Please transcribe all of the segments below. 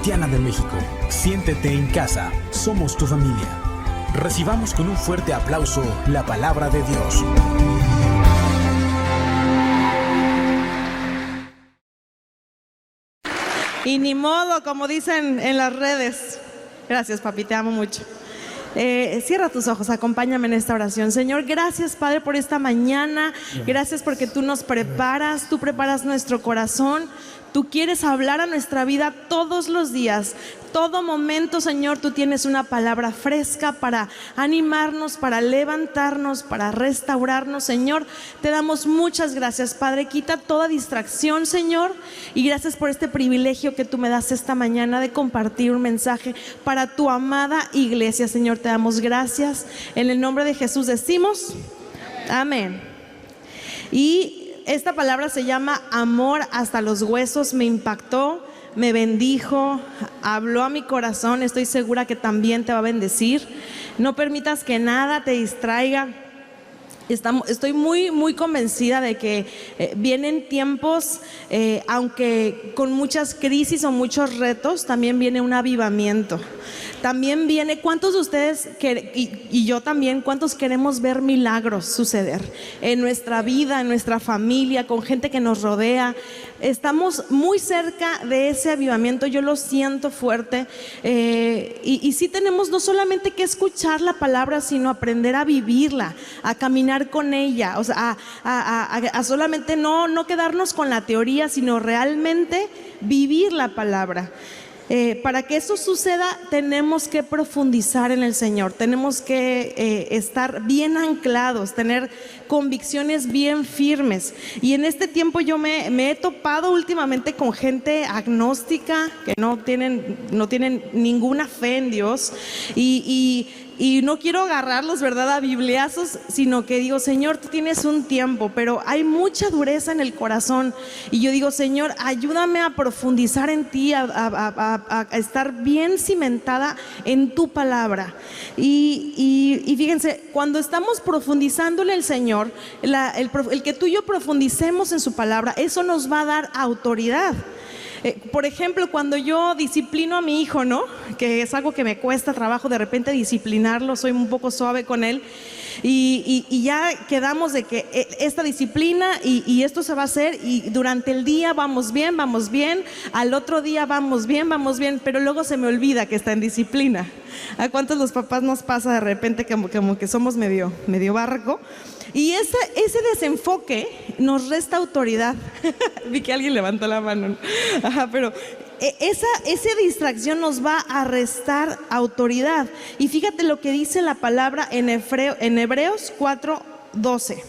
Cristiana de México. Siéntete en casa, somos tu familia. Recibamos con un fuerte aplauso la palabra de Dios. Y ni modo, como dicen en las redes. Gracias, papi, te amo mucho. Cierra tus ojos, acompáñame en esta oración. Señor, gracias, Padre, por esta mañana. Gracias porque tú nos preparas, tú preparas nuestro corazón. Tú quieres hablar a nuestra vida todos los días, todo momento, Señor. Tú tienes una palabra fresca para animarnos, para levantarnos, para restaurarnos, Señor. Te damos muchas gracias, Padre. Quita toda distracción, Señor. Y gracias por este privilegio que tú me das esta mañana de compartir un mensaje para tu amada iglesia, Señor. Te damos gracias. En el nombre de Jesús decimos amén. Y esta palabra se llama amor hasta los huesos. Me impactó, me bendijo, habló a mi corazón. Estoy segura que también te va a bendecir. No permitas que nada te distraiga. Estoy muy convencida de que vienen tiempos, aunque con muchas crisis o muchos retos, también viene un avivamiento. También viene, ¿cuántos de ustedes y yo también, cuántos queremos ver milagros suceder en nuestra vida, en nuestra familia, con gente que nos rodea? Estamos muy cerca de ese avivamiento, yo lo siento fuerte. Y sí tenemos no solamente que escuchar la palabra, sino aprender a vivirla, a caminar con ella, o sea, a solamente no quedarnos con la teoría, sino realmente vivir la palabra. Para que eso suceda, tenemos que profundizar en el Señor, tenemos que estar bien anclados, tener convicciones bien firmes. Y en este tiempo yo me he topado últimamente con gente agnóstica que no tienen ninguna fe en Dios, y no quiero agarrarlos, ¿verdad?, a bibliazos, sino que digo, Señor, tú tienes un tiempo, pero hay mucha dureza en el corazón. Y yo digo, Señor, ayúdame a profundizar en ti, a estar bien cimentada en tu palabra. Y fíjense, cuando estamos profundizando en el Señor, el que tú y yo profundicemos en su palabra, eso nos va a dar autoridad. Por ejemplo, cuando yo disciplino a mi hijo, ¿no?, que es algo que me cuesta trabajo de repente disciplinarlo, soy un poco suave con él, y ya quedamos de que esta disciplina y esto se va a hacer, y durante el día vamos bien, al otro día vamos bien, pero luego se me olvida que está en disciplina. ¿A cuántos los papás nos pasa de repente como que somos medio barco? Y ese desenfoque nos resta autoridad. Vi que alguien levantó la mano. Ajá, pero esa distracción nos va a restar autoridad. Y fíjate lo que dice la palabra en Hebreos 4:12.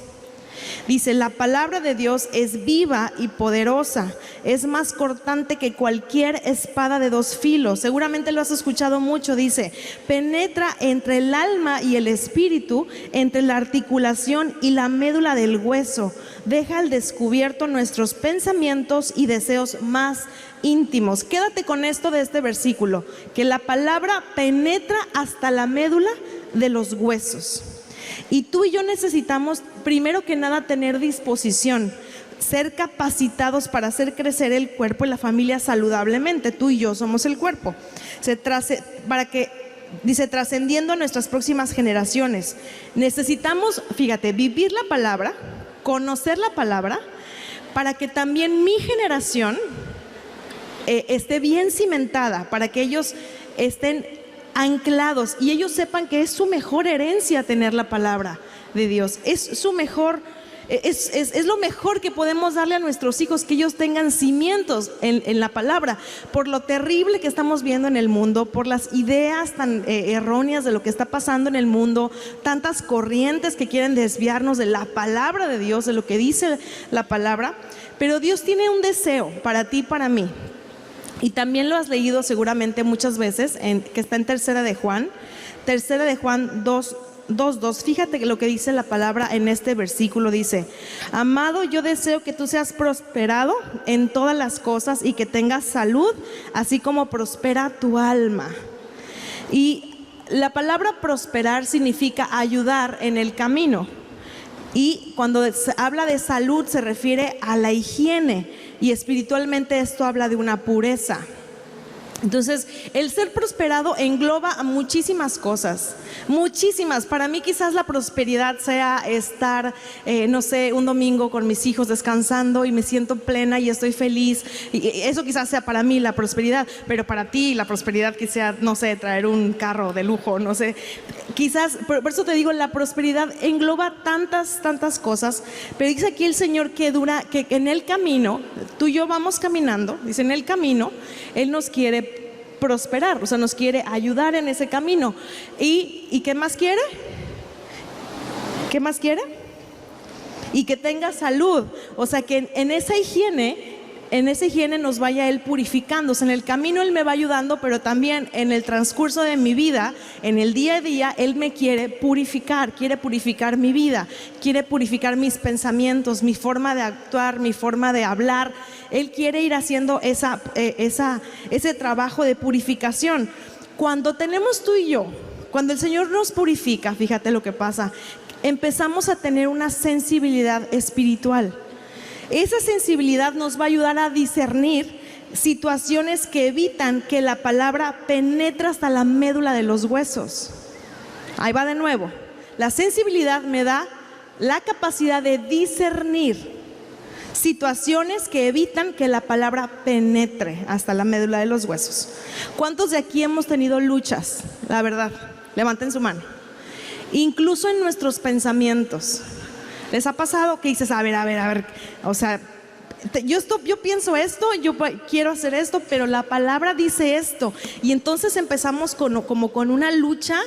Dice, la palabra de Dios es viva y poderosa, es más cortante que cualquier espada de dos filos. Seguramente lo has escuchado mucho. Dice, penetra entre el alma y el espíritu, entre la articulación y la médula del hueso. Deja al descubierto nuestros pensamientos y deseos más íntimos. Quédate con esto de este versículo, que la palabra penetra hasta la médula de los huesos. Y tú y yo necesitamos, primero que nada, tener disposición, ser capacitados para hacer crecer el cuerpo y la familia saludablemente. Tú y yo somos el cuerpo. Dice, trascendiendo a nuestras próximas generaciones. Necesitamos, fíjate, vivir la palabra, conocer la palabra, para que también mi generación esté bien cimentada, para que ellos estén anclados y ellos sepan que es su mejor herencia tener la palabra de Dios. Es su mejor, es lo mejor que podemos darle a nuestros hijos, que ellos tengan cimientos en la palabra, por lo terrible que estamos viendo en el mundo, por las ideas tan erróneas de lo que está pasando en el mundo, tantas corrientes que quieren desviarnos de la palabra de Dios, de lo que dice la palabra. Pero Dios tiene un deseo para ti y para mí. Y también lo has leído seguramente muchas veces, que está en Tercera de Juan 2:2. Fíjate lo que dice la palabra en este versículo. Dice, amado, yo deseo que tú seas prosperado en todas las cosas y que tengas salud, así como prospera tu alma. Y la palabra prosperar significa ayudar en el camino. Y cuando se habla de salud se refiere a la higiene, y espiritualmente esto habla de una pureza. Entonces, el ser prosperado engloba a muchísimas cosas, muchísimas. Para mí quizás la prosperidad sea estar, no sé, un domingo con mis hijos descansando y me siento plena y estoy feliz. Y eso quizás sea para mí la prosperidad, pero para ti la prosperidad quizás, no sé, traer un carro de lujo, no sé. Quizás, por eso te digo, la prosperidad engloba tantas cosas, pero dice aquí el Señor que en el camino, tú y yo vamos caminando, dice en el camino, Él nos quiere prosperar, o sea, nos quiere ayudar en ese camino. ¿Y qué más quiere? ¿Qué más quiere? Y que tenga salud, o sea, que en esa higiene nos vaya Él purificando. O sea, en el camino Él me va ayudando, pero también en el transcurso de mi vida, en el día a día, Él me quiere purificar mi vida, quiere purificar mis pensamientos, mi forma de actuar, mi forma de hablar. Él quiere ir haciendo ese trabajo de purificación. Cuando tenemos tú y yo, cuando el Señor nos purifica, fíjate lo que pasa, empezamos a tener una sensibilidad espiritual. Esa sensibilidad nos va a ayudar a discernir situaciones que evitan que la palabra penetre hasta la médula de los huesos. Ahí va de nuevo. La sensibilidad me da la capacidad de discernir situaciones que evitan que la palabra penetre hasta la médula de los huesos. ¿Cuántos de aquí hemos tenido luchas? La verdad, levanten su mano. Incluso en nuestros pensamientos. ¿Les ha pasado que dices, a ver, o sea, yo pienso esto, yo quiero hacer esto, pero la palabra dice esto? Y entonces empezamos como con una lucha,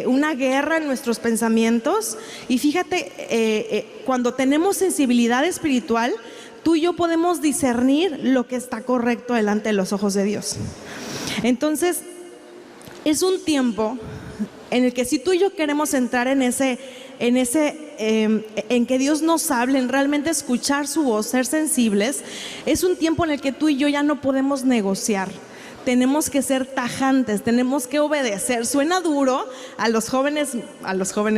una guerra en nuestros pensamientos. Y fíjate, cuando tenemos sensibilidad espiritual, tú y yo podemos discernir lo que está correcto delante de los ojos de Dios. Entonces, es un tiempo en el que si tú y yo queremos entrar en que Dios nos hable, en realmente escuchar su voz, ser sensibles, es un tiempo en el que tú y yo ya no podemos negociar. Tenemos que ser tajantes, tenemos que obedecer. Suena duro a los jóvenes,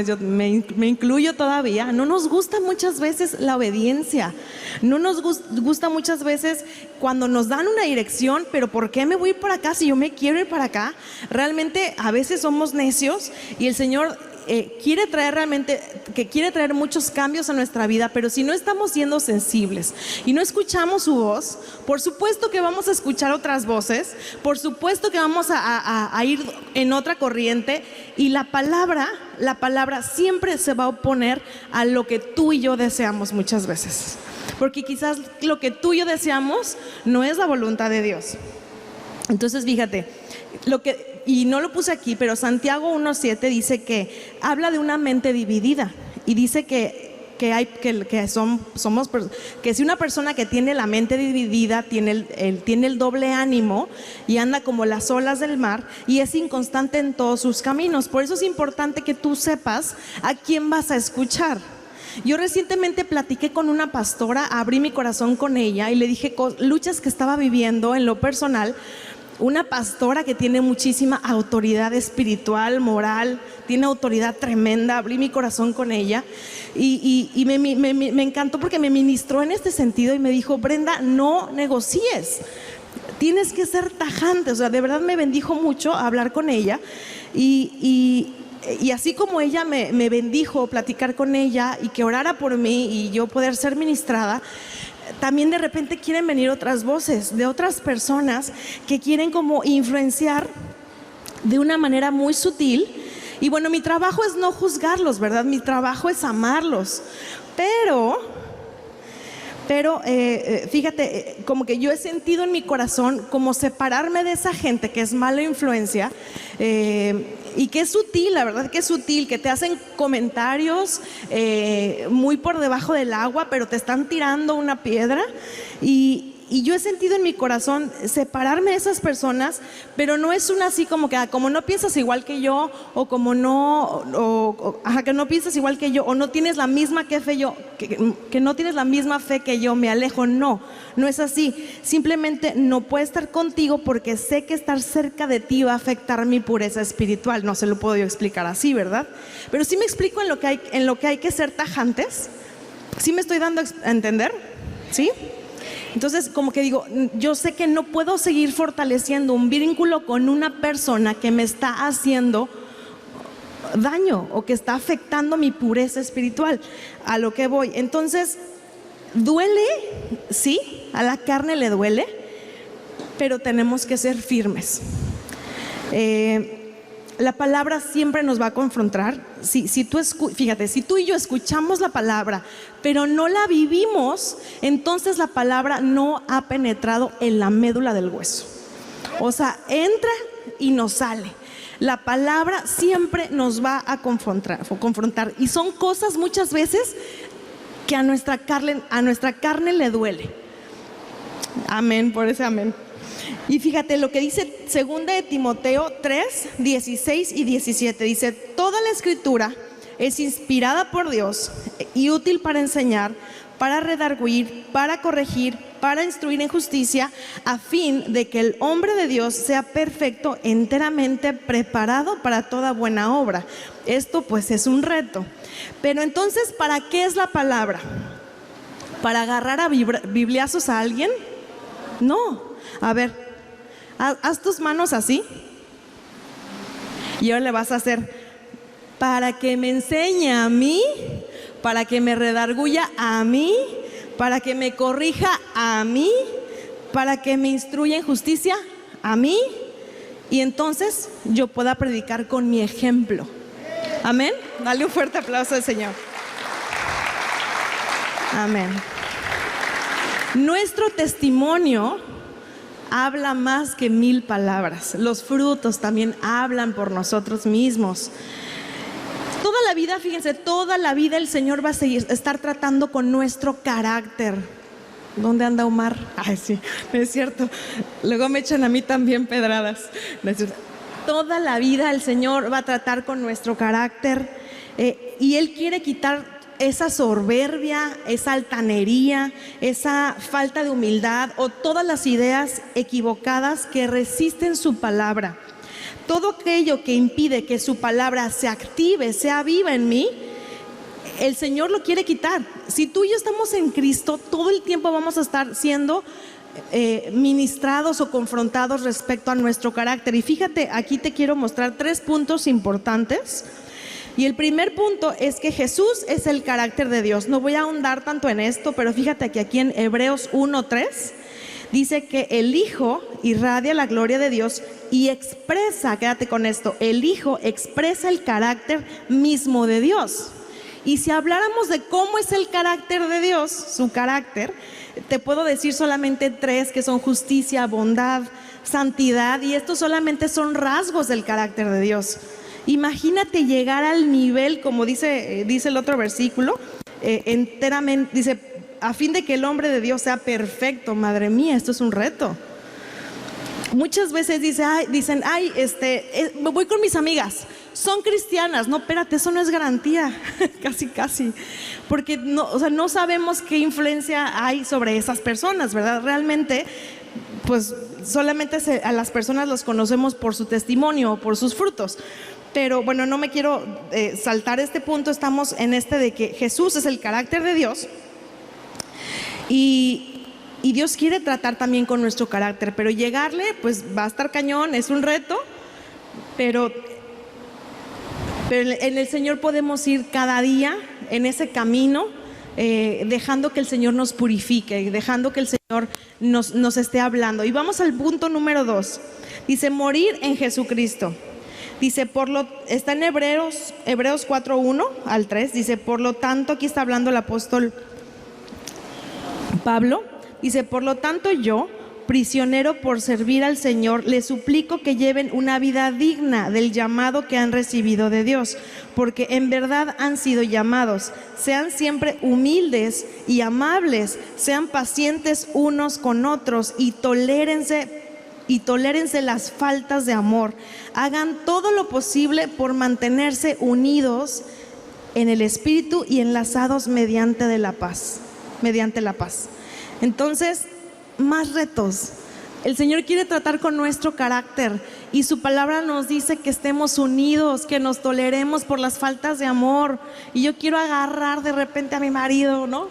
yo me incluyo todavía. No nos gusta muchas veces la obediencia. No nos gusta muchas veces cuando nos dan una dirección, pero ¿por qué me voy por acá si yo me quiero ir para acá? Realmente a veces somos necios y el Señor quiere traer muchos cambios a nuestra vida, pero si no estamos siendo sensibles y no escuchamos su voz, por supuesto que vamos a escuchar otras voces, por supuesto que vamos a ir en otra corriente, y la palabra siempre se va a oponer a lo que tú y yo deseamos muchas veces, porque quizás lo que tú y yo deseamos no es la voluntad de Dios. Entonces fíjate, y no lo puse aquí, pero Santiago 1:7 dice que habla de una mente dividida, y dice que si una persona que tiene la mente dividida tiene el doble ánimo y anda como las olas del mar y es inconstante en todos sus caminos. Por eso es importante que tú sepas a quién vas a escuchar. Yo recientemente platiqué con una pastora, abrí mi corazón con ella y le dije luchas que estaba viviendo en lo personal. Una pastora que tiene muchísima autoridad espiritual, moral, tiene autoridad tremenda. Abrí mi corazón con ella y me encantó porque me ministró en este sentido y me dijo: Brenda, no negocies, tienes que ser tajante. O sea, de verdad me bendijo mucho hablar con ella y así como ella me bendijo platicar con ella y que orara por mí y yo poder ser ministrada, también de repente quieren venir otras voces de otras personas que quieren como influenciar de una manera muy sutil. Y bueno, mi trabajo es no juzgarlos, ¿verdad? Mi trabajo es amarlos. Pero fíjate, como que yo he sentido en mi corazón como separarme de esa gente que es mala influencia, y que es sutil, la verdad que es sutil, que te hacen comentarios muy por debajo del agua, pero te están tirando una piedra. Y yo he sentido en mi corazón separarme de esas personas, pero no es una así como que como no piensas igual que yo, o como que no piensas igual que yo, o no tienes la misma que no tienes la misma fe que yo, me alejo. No es así. Simplemente no puedo estar contigo porque sé que estar cerca de ti va a afectar mi pureza espiritual. No se lo puedo yo explicar así, ¿verdad? Pero sí me explico en lo que hay que ser tajantes. ¿Sí me estoy dando a entender? ¿Sí? Entonces, como que digo, yo sé que no puedo seguir fortaleciendo un vínculo con una persona que me está haciendo daño o que está afectando mi pureza espiritual. A lo que voy. Entonces, duele, sí, a la carne le duele, pero tenemos que ser firmes. La palabra siempre nos va a confrontar. Fíjate, si tú y yo escuchamos la palabra, pero no la vivimos, entonces la palabra no ha penetrado en la médula del hueso. O sea, entra y nos sale. La palabra siempre nos va a confrontar. Y son cosas muchas veces que a nuestra carne le duele. Amén, por ese amén. Y fíjate lo que dice 2 de Timoteo 3, 16 y 17. Dice, toda la escritura es inspirada por Dios y útil para enseñar, para redarguir, para corregir, para instruir en justicia, a fin de que el hombre de Dios sea perfecto, enteramente preparado para toda buena obra. Esto pues es un reto. Pero entonces, ¿para qué es la palabra? ¿Para agarrar a bibliazos a alguien? No. A ver, haz tus manos así. Y ahora le vas a hacer, para que me enseñe a mí, para que me redarguya a mí, para que me corrija a mí, para que me instruya en justicia a mí, y entonces yo pueda predicar con mi ejemplo. Amén. Dale un fuerte aplauso al Señor. Amén. Nuestro testimonio habla más que 1000 palabras. Los frutos también hablan por nosotros mismos. Toda la vida, fíjense, toda la vida el Señor va a estar tratando con nuestro carácter. ¿Dónde anda Omar? Ay, sí, no es cierto. Luego me echan a mí también pedradas. No es cierto. Toda la vida el Señor va a tratar con nuestro carácter, y Él quiere quitar esa soberbia, esa altanería, esa falta de humildad o todas las ideas equivocadas que resisten su palabra. Todo aquello que impide que su palabra se active, sea viva en mí, el Señor lo quiere quitar. Si tú y yo estamos en Cristo, todo el tiempo vamos a estar siendo ministrados o confrontados respecto a nuestro carácter. Y fíjate, aquí te quiero mostrar 3 puntos importantes. Y el primer punto es que Jesús es el carácter de Dios. No voy a ahondar tanto en esto, pero fíjate que aquí en Hebreos 1:3 dice que el Hijo irradia la gloria de Dios y expresa, quédate con esto, el Hijo expresa el carácter mismo de Dios. Y si habláramos de cómo es el carácter de Dios, su carácter, te puedo decir solamente 3, que son justicia, bondad, santidad, y estos solamente son rasgos del carácter de Dios. Imagínate llegar al nivel, como dice el otro versículo, enteramente, dice, a fin de que el hombre de Dios sea perfecto. Madre mía, esto es un reto. Muchas veces dicen, me voy con mis amigas, son cristianas. No, espérate, eso no es garantía. casi. Porque no sabemos qué influencia hay sobre esas personas, ¿verdad? Realmente, pues solamente a las personas los conocemos por su testimonio o por sus frutos. Pero bueno, no me quiero saltar este punto. Estamos en de que Jesús es el carácter de Dios, y Dios quiere tratar también con nuestro carácter, pero llegarle pues va a estar cañón, es un reto, pero en el Señor podemos ir cada día en ese camino, dejando que el Señor nos purifique, dejando que el Señor nos esté hablando. Y vamos al punto número 2. Dice, morir en Jesucristo. Dice, está en Hebreos 4:1 al 3. Dice, por lo tanto, aquí está hablando el apóstol Pablo. Dice, por lo tanto yo, prisionero por servir al Señor, les suplico que lleven una vida digna del llamado que han recibido de Dios, porque en verdad han sido llamados. Sean siempre humildes y amables, sean pacientes unos con otros y tolérense las faltas de amor. Hagan todo lo posible por mantenerse unidos en el Espíritu y enlazados mediante la paz. Entonces, más retos. El Señor quiere tratar con nuestro carácter y su palabra nos dice que estemos unidos, que nos toleremos por las faltas de amor. Y yo quiero agarrar de repente a mi marido, ¿no?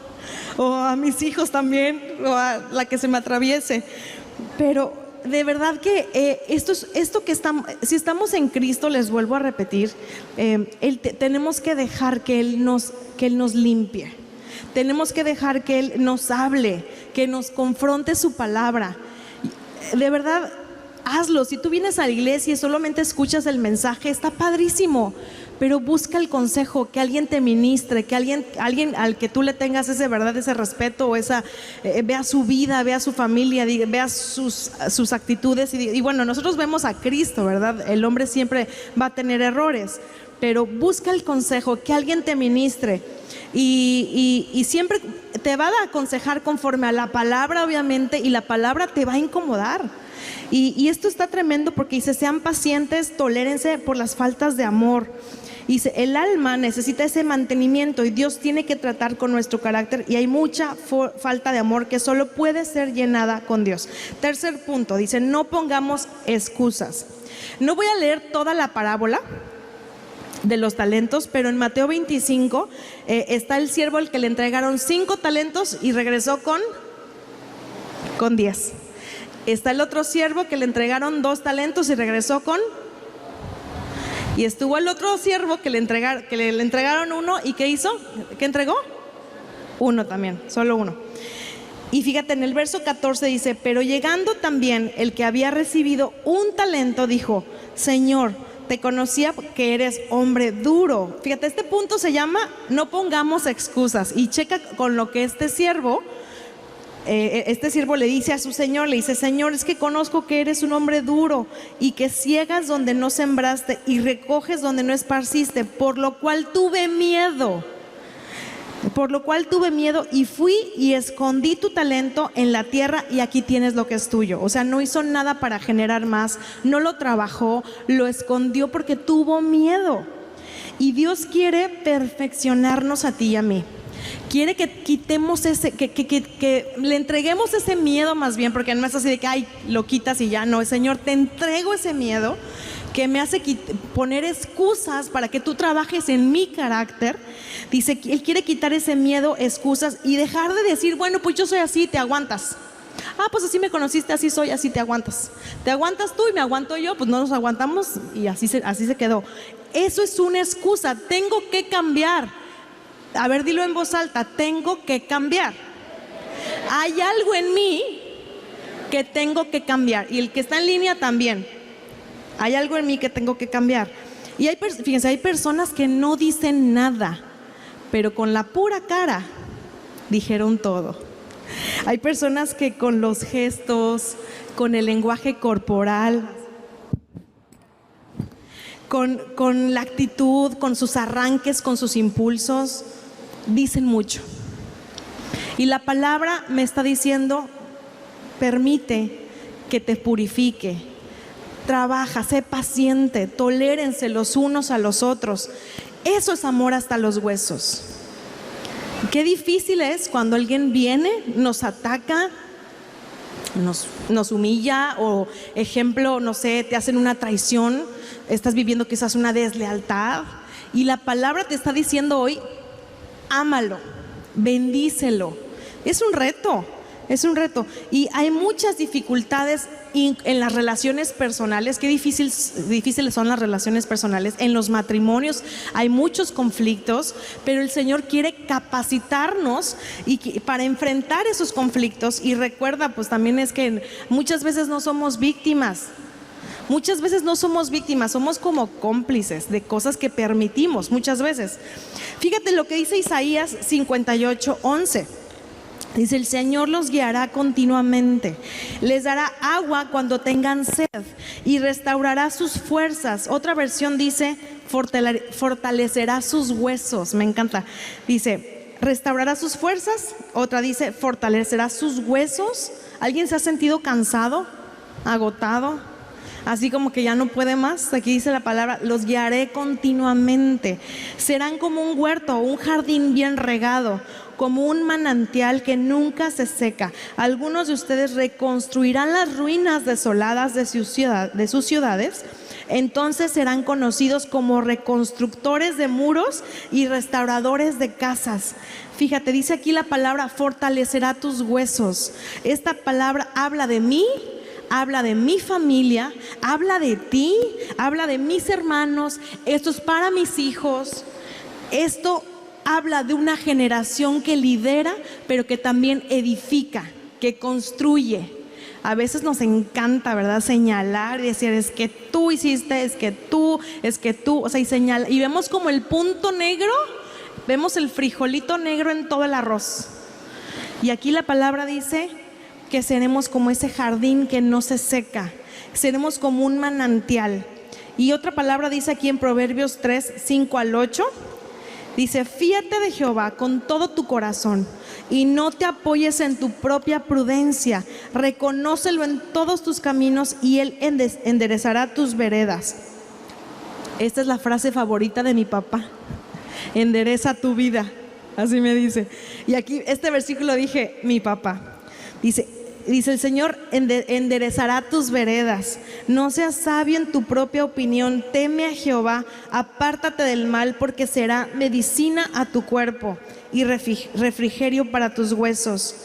O a mis hijos también, o a la que se me atraviese. Pero de verdad que si estamos en Cristo, les vuelvo a repetir, tenemos que dejar que Él nos limpie. Tenemos que dejar que Él nos hable, que nos confronte su palabra. De verdad, hazlo. Si tú vienes a la iglesia y solamente escuchas el mensaje, está padrísimo, pero busca el consejo, que alguien te ministre, que alguien al que tú le tengas ese respeto, o vea su vida, vea su familia, vea sus actitudes. Y bueno, nosotros vemos a Cristo, ¿verdad? El hombre siempre va a tener errores, pero busca el consejo, que alguien te ministre. Y siempre te va a aconsejar conforme a la palabra, obviamente, y la palabra te va a incomodar. Y esto está tremendo porque dice: sean pacientes, tolérense por las faltas de amor. Dice: el alma necesita ese mantenimiento y Dios tiene que tratar con nuestro carácter, y hay mucha falta de amor que solo puede ser llenada con Dios. Tercer punto, dice: no pongamos excusas. No voy a leer toda la parábola de los talentos, pero en Mateo 25 está el siervo al que le entregaron 5 talentos y regresó con 10. Está el otro siervo que le entregaron 2 talentos y regresó y estuvo el otro siervo que le entregaron 1 y ¿qué hizo? ¿Qué entregó? 1 también, solo 1. Y fíjate, en el verso 14 dice: pero llegando también el que había recibido 1 talento, dijo: Señor, te conocía que eres hombre duro. Fíjate, este punto se llama no pongamos excusas. Y checa con lo que este siervo le dice a su señor. Le dice: Señor, es que conozco que eres un hombre duro y que ciegas donde no sembraste y recoges donde no esparciste, por lo cual tuve miedo y fui y escondí tu talento en la tierra, y aquí tienes lo que es tuyo. O sea, no hizo nada para generar más, no lo trabajó, lo escondió porque tuvo miedo. Y Dios quiere perfeccionarnos a ti y a mí. Quiere que quitemos que le entreguemos ese miedo, más bien, porque no es así de que ay, lo quitas y ya. No, Señor, te entrego ese miedo que me hace poner excusas para que tú trabajes en mi carácter. Dice que Él quiere quitar ese miedo, excusas, y dejar de decir: bueno, pues yo soy así, te aguantas. Pues así me conociste, así soy, así te aguantas. Te aguantas tú y me aguanto yo, pues no nos aguantamos, y así se quedó. Eso es una excusa. Tengo que cambiar. A ver, dilo en voz alta: tengo que cambiar. Hay algo en mí que tengo que cambiar, y el que está en línea también. Hay algo en mí que tengo que cambiar. Y fíjense, hay personas que no dicen nada, pero con la pura cara dijeron todo. Hay personas que con los gestos, con el lenguaje corporal, con la actitud, con sus arranques, con sus impulsos, dicen mucho. Y la palabra me está diciendo: permite que te purifique. Trabaja, sé paciente, tolérense los unos a los otros. Eso es amor hasta los huesos. Qué difícil es cuando alguien viene, nos ataca, nos humilla, o ejemplo, no sé, te hacen una traición, estás viviendo quizás una deslealtad, y la palabra te está diciendo hoy: ámalo, bendícelo. Es un reto. Y hay muchas dificultades en las relaciones personales. Qué difíciles son las relaciones personales. En los matrimonios hay muchos conflictos, pero el Señor quiere capacitarnos para enfrentar esos conflictos. Y recuerda, pues también es que muchas veces no somos víctimas. Somos como cómplices de cosas que permitimos muchas veces. Fíjate lo que dice Isaías 58:11. Dice: el Señor los guiará continuamente, les dará agua cuando tengan sed y restaurará sus fuerzas. Otra versión dice: fortalecerá sus huesos. Me encanta. Dice: restaurará sus fuerzas. Otra dice: fortalecerá sus huesos. ¿Alguien se ha sentido cansado, agotado? así como que ya no puede más. Aquí dice la palabra, los guiaré continuamente. Serán como un huerto o un jardín bien regado, como un manantial que nunca se seca. Algunos de ustedes reconstruirán las ruinas desoladas de sus ciudades. Entonces serán conocidos como reconstructores de muros y restauradores de casas. Fíjate, dice aquí la palabra fortalecerá tus huesos. Esta palabra habla de mí, habla de mi familia, habla de ti, habla de mis hermanos. Esto es para mis hijos. Esto habla de una generación que lidera, pero que también edifica, que construye. A veces nos encanta, ¿verdad?, señalar y decir, es que tú hiciste, es que tú, o sea, y señala, y vemos como el punto negro, vemos el frijolito negro en todo el arroz. Y aquí la palabra dice que seremos como ese jardín que no se seca, seremos como un manantial. Y otra palabra dice aquí en Proverbios 3, 5 al 8, dice, fíate de Jehová con todo tu corazón y no te apoyes en tu propia prudencia. Reconócelo en todos tus caminos y Él enderezará tus veredas. Esta es la frase favorita de mi papá. Endereza tu vida, así me dice. Y aquí este versículo dije, mi papá. Dice el Señor enderezará tus veredas. No seas sabio en tu propia opinión. Teme a Jehová, apártate del mal, porque será medicina a tu cuerpo y refrigerio para tus huesos.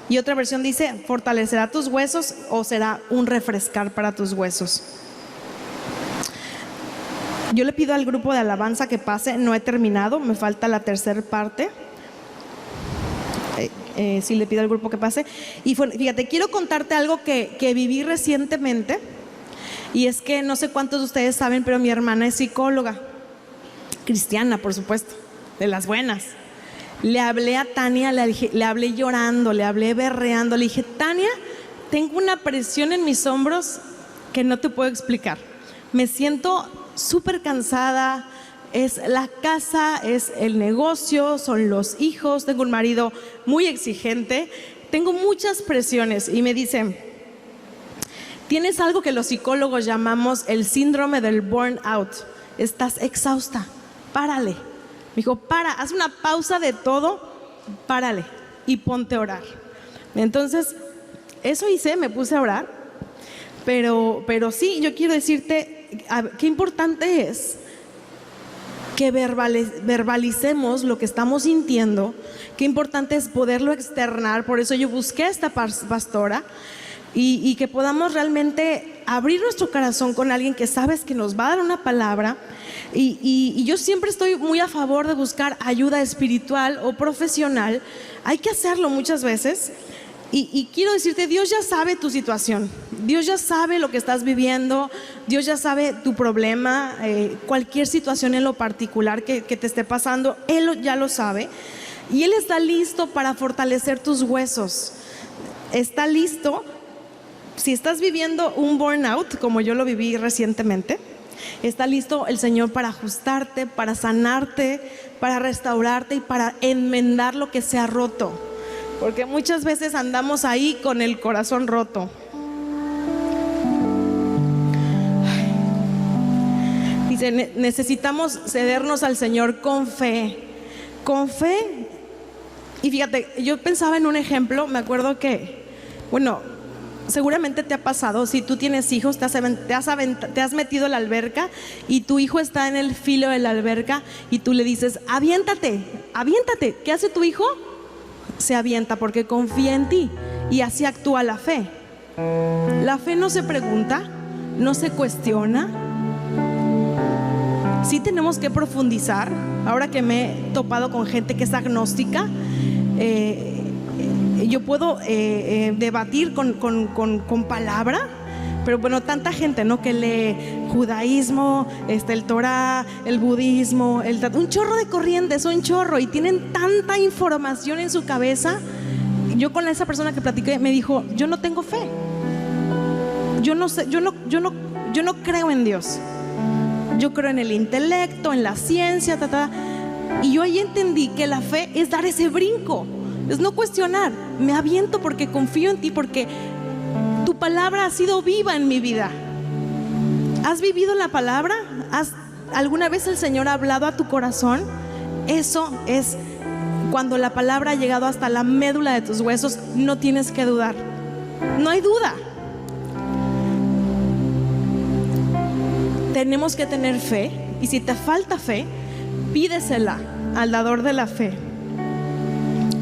Y otra versión dice, fortalecerá tus huesos, o será un refrescar para tus huesos. Yo le pido al grupo de alabanza que pase, no he terminado, me falta la tercera parte. Sí, le pido al grupo que pase. Y fíjate, quiero contarte algo que viví recientemente. Y es que no sé cuántos de ustedes saben, pero mi hermana es psicóloga, cristiana, por supuesto, de las buenas. Le hablé a Tania, le hablé llorando, le hablé berreando. Le dije, Tania, tengo una presión en mis hombros que no te puedo explicar. Me siento súper cansada. Es la casa, es el negocio, son los hijos, tengo un marido muy exigente, tengo muchas presiones. Y me dicen, tienes algo que los psicólogos llamamos el síndrome del burnout. Estás exhausta, párale. Me dijo, haz una pausa de todo, párale y ponte a orar. Entonces, eso hice, me puse a orar. Pero sí, yo quiero decirte qué importante es que verbalicemos lo que estamos sintiendo. Qué importante es poderlo externar. Por eso yo busqué a esta pastora y que podamos realmente abrir nuestro corazón con alguien que sabes que nos va a dar una palabra. Y yo siempre estoy muy a favor de buscar ayuda espiritual o profesional. Hay que hacerlo muchas veces. Y quiero decirte, Dios ya sabe tu situación, Dios ya sabe lo que estás viviendo, Dios ya sabe tu problema, cualquier situación en lo particular que te esté pasando, Él ya lo sabe. Y Él está listo para fortalecer tus huesos. Está listo, si estás viviendo un burnout, como yo lo viví recientemente, está listo el Señor para ajustarte, para sanarte, para restaurarte y para enmendar lo que se ha roto. Porque muchas veces andamos ahí con el corazón roto. Dice, necesitamos cedernos al Señor con fe. Con fe. Y fíjate, yo pensaba en un ejemplo, me acuerdo que, bueno, seguramente te ha pasado, si tú tienes hijos, te has metido a la alberca y tu hijo está en el filo de la alberca y tú le dices, aviéntate, aviéntate. ¿Qué hace tu hijo? Se avienta porque confía en ti, y así actúa la fe. La fe no se pregunta, no se cuestiona. Sí tenemos que profundizar. Ahora que me he topado con gente que es agnóstica, yo puedo debatir con palabra. Pero bueno, tanta gente, ¿no?, que lee judaísmo, el Torah, el budismo, un chorro de corrientes, un chorro, y tienen tanta información en su cabeza. Yo con esa persona que platiqué me dijo, yo no tengo fe. Yo no sé, yo no creo en Dios. Yo creo en el intelecto, en la ciencia, Y yo ahí entendí que la fe es dar ese brinco, es no cuestionar. Me aviento porque confío en ti, porque tu palabra ha sido viva en mi vida. ¿Has vivido la palabra? ¿Alguna vez el Señor ha hablado a tu corazón? Eso es cuando la palabra ha llegado hasta la médula de tus huesos. No tienes que dudar. No hay duda. Tenemos que tener fe, y si te falta fe, pídesela al dador de la fe.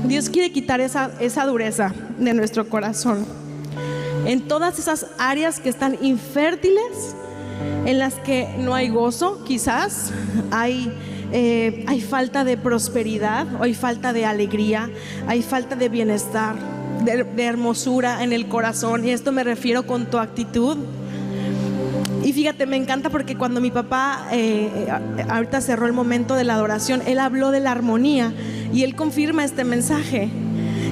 Dios quiere quitar esa dureza de nuestro corazón. En todas esas áreas que están infértiles, en las que no hay gozo, quizás hay falta de prosperidad, o hay falta de alegría, hay falta de bienestar, de hermosura en el corazón. Y esto me refiero con tu actitud. Y fíjate, me encanta porque cuando mi papá ahorita cerró el momento de la adoración, él habló de la armonía y él confirma este mensaje.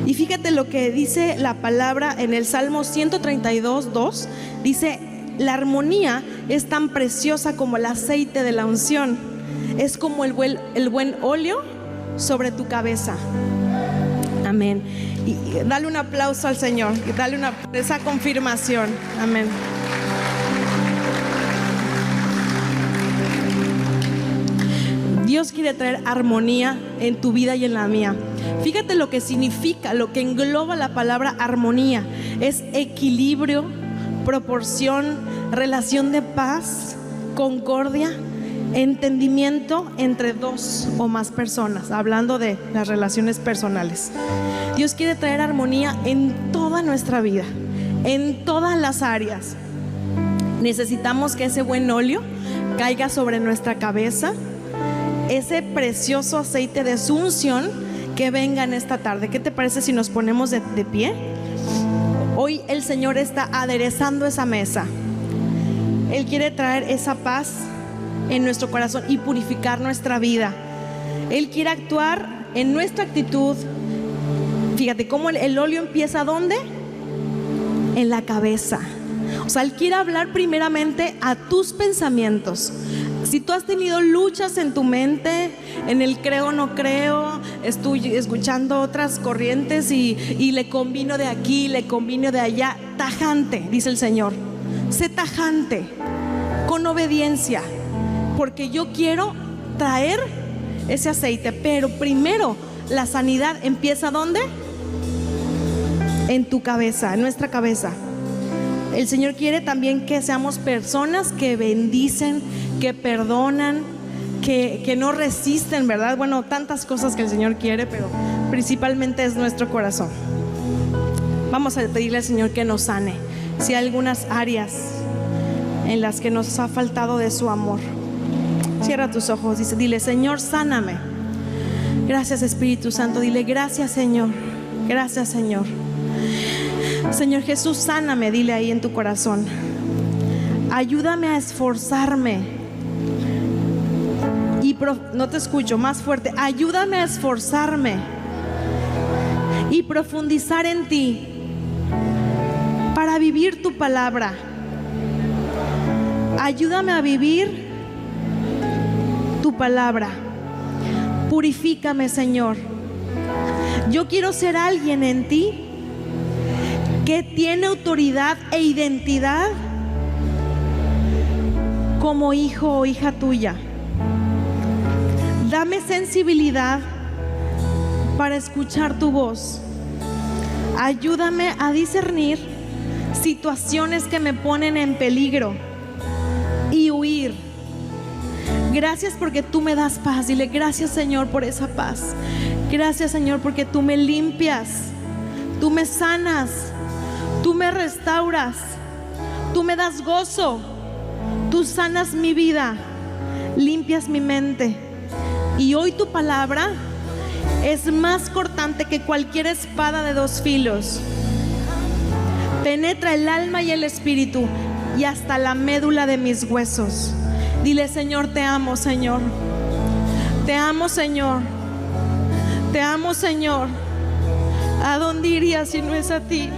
Y fíjate lo que dice la palabra en el Salmo 132:2. Dice: la armonía es tan preciosa como el aceite de la unción, es como el buen óleo sobre tu cabeza. Amén. Y dale un aplauso al Señor, y dale esa confirmación. Amén. Dios quiere traer armonía en tu vida y en la mía. Fíjate lo que significa, lo que engloba la palabra armonía. Es equilibrio, proporción, relación de paz, concordia, entendimiento entre dos o más personas, hablando de las relaciones personales. Dios quiere traer armonía en toda nuestra vida, en todas las áreas. Necesitamos que ese buen óleo caiga sobre nuestra cabeza, ese precioso aceite de su unción que venga en esta tarde. ¿Qué te parece si nos ponemos de pie? Hoy el Señor está aderezando esa mesa. Él quiere traer esa paz en nuestro corazón y purificar nuestra vida. Él quiere actuar en nuestra actitud. Fíjate cómo el óleo empieza ¿dónde? En la cabeza. O sea, Él quiere hablar primeramente a tus pensamientos. Si tú has tenido luchas en tu mente, en el creo o no creo, estoy escuchando otras corrientes y le combino de aquí, le combino de allá. Tajante, dice el Señor. Sé tajante, con obediencia, porque yo quiero traer ese aceite. Pero primero la sanidad empieza ¿dónde? En tu cabeza, en nuestra cabeza. El Señor quiere también que seamos personas que bendicen, que perdonan, que no resisten, ¿verdad? Bueno, tantas cosas que el Señor quiere, pero principalmente es nuestro corazón. Vamos a pedirle al Señor que nos sane. Si hay algunas áreas en las que nos ha faltado de su amor, cierra tus ojos, dile: Señor, sáname. Gracias, Espíritu Santo. Dile: gracias, Señor. Gracias, Señor. Señor Jesús, sáname. Dile ahí en tu corazón: ayúdame a esforzarme. No te escucho, más fuerte. Ayúdame a esforzarme y profundizar en ti para vivir tu palabra. Ayúdame a vivir tu palabra. Purifícame, Señor. Yo quiero ser alguien en ti que tiene autoridad e identidad como hijo o hija tuya. Dame sensibilidad para escuchar tu voz. Ayúdame a discernir situaciones que me ponen en peligro y huir. Gracias porque tú me das paz. Dile: gracias, Señor, por esa paz. Gracias, Señor, porque tú me limpias, tú me sanas, tú me restauras, tú me das gozo, tú sanas mi vida, limpias mi mente. Y hoy tu palabra es más cortante que cualquier espada de dos filos. Penetra el alma y el espíritu y hasta la médula de mis huesos. Dile: Señor, te amo, Señor. Te amo, Señor. Te amo, Señor. ¿A dónde iría si no es a ti?